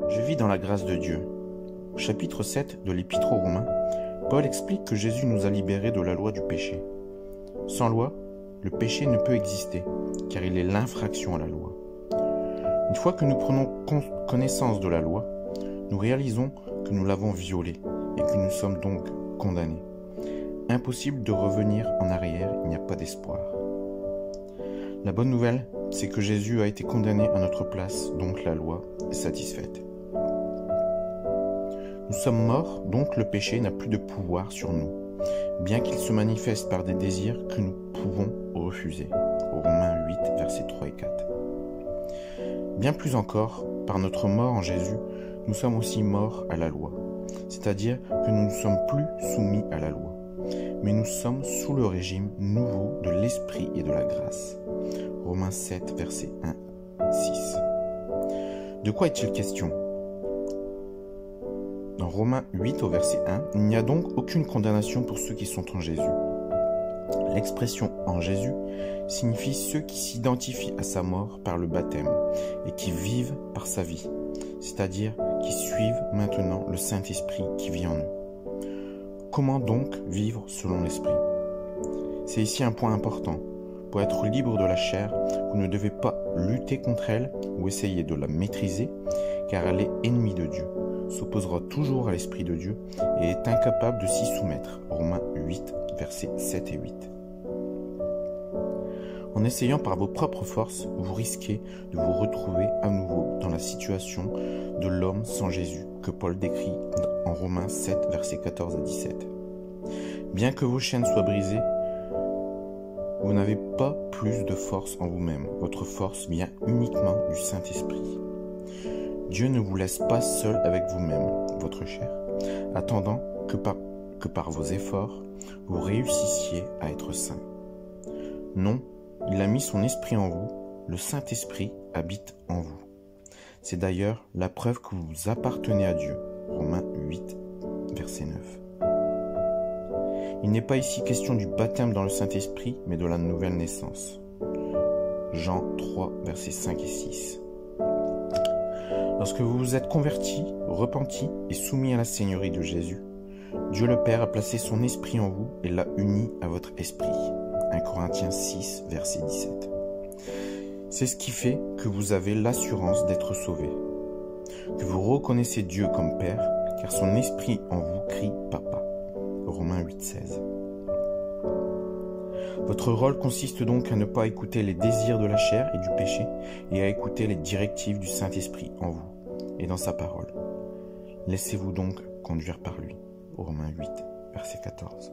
Je vis dans la grâce de Dieu. Au chapitre 7 de l'Épître aux Romains, Paul explique que Jésus nous a libérés de la loi du péché. Sans loi, le péché ne peut exister, car il est l'infraction à la loi. Une fois que nous prenons connaissance de la loi, nous réalisons que nous l'avons violée et que nous sommes donc condamnés. Impossible de revenir en arrière, il n'y a pas d'espoir. La bonne nouvelle, c'est que Jésus a été condamné à notre place, donc la loi est satisfaite. Nous sommes morts, donc le péché n'a plus de pouvoir sur nous, bien qu'il se manifeste par des désirs que nous pouvons refuser. Romains 8, versets 3 et 4. Bien plus encore, par notre mort en Jésus, nous sommes aussi morts à la loi, c'est-à-dire que nous ne sommes plus soumis à la loi, mais nous sommes sous le régime nouveau de l'Esprit et de la grâce. Romains 7, versets 1, 6. De quoi est-il question ? Dans Romains 8 au verset 1, il n'y a donc aucune condamnation pour ceux qui sont en Jésus. L'expression « en Jésus » signifie ceux qui s'identifient à sa mort par le baptême et qui vivent par sa vie, c'est-à-dire qui suivent maintenant le Saint-Esprit qui vit en eux. Comment donc vivre selon l'Esprit ? C'est ici un point important. Pour être libre de la chair, vous ne devez pas lutter contre elle ou essayer de la maîtriser, car elle est ennemie de Dieu, s'opposera toujours à l'Esprit de Dieu et est incapable de s'y soumettre. Romains 8, versets 7 et 8. En essayant par vos propres forces, vous risquez de vous retrouver à nouveau dans la situation de l'homme sans Jésus que Paul décrit en Romains 7, versets 14 à 17. Bien que vos chaînes soient brisées, vous n'avez pas plus de force en vous-même. Votre force vient uniquement du Saint-Esprit. Dieu ne vous laisse pas seul avec vous-même, votre chair, attendant que par vos efforts, vous réussissiez à être saint. Non, il a mis son esprit en vous, le Saint-Esprit habite en vous. C'est d'ailleurs la preuve que vous appartenez à Dieu. Romains 8, verset 9. Il n'est pas ici question du baptême dans le Saint-Esprit, mais de la nouvelle naissance. Jean 3, versets 5 et 6. Lorsque vous vous êtes convertis, repentis et soumis à la Seigneurie de Jésus, Dieu le Père a placé son esprit en vous et l'a uni à votre esprit. 1 Corinthiens 6, verset 17. C'est ce qui fait que vous avez l'assurance d'être sauvés, que vous reconnaissez Dieu comme Père, car son esprit en vous crie « Papa ». Romains 8, 16. Votre rôle consiste donc à ne pas écouter les désirs de la chair et du péché, et à écouter les directives du Saint-Esprit en vous et dans sa parole. Laissez-vous donc conduire par lui. Romains 8, verset 14.